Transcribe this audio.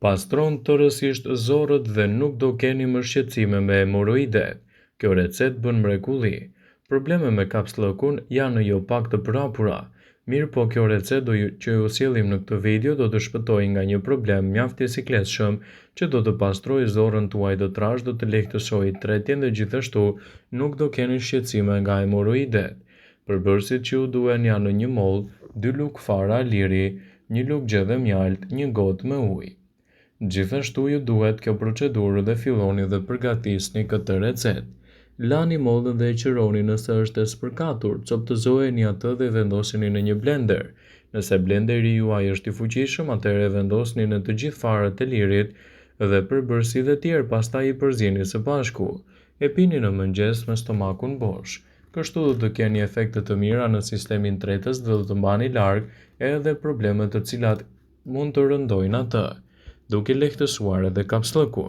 Pastron tërësisht zorët dhe nuk do keni më shqetësime me hemoroidet. Kjo recetë bën mrekulli. Probleme me kapslëkun janë jo pak të prapura. Mirë po kjo recetë që ju sjellim në këtë video do të shpëtojë nga një problem mjaft i sikletshëm që do të pastrojë zorën tuaj të trashë, do të lehtësojë tretjen dhe gjithashtu nuk do keni shqetësime nga hemoroidet. Përbërësit që ju duhen janë një mollë, 2 lugë fara liri, 1 lugë gjedhe mjalt, 1 gotë me ujë. Gjithashtu ju duhet kjo procedurë dhe filloni dhe përgatisni këtë recetë. Lani mollën dhe e qironi nëse është e spërkatur, coptëzojeni atë dhe vendosini në një blender. Nëse blenderi juaj është i fuqishëm, atëherë vendosni në të gjithë farët e lirit dhe përbërësit e tjerë, pastaj i përzini së bashku. E pini në mëngjes me stomakun bosh. Kështu do të keni efekte të mira në sistemin tretës dhe do të mbani larg edhe problemet të cilat mund të rëndojnë atë, duke lehtësuar edhe kapslëkun.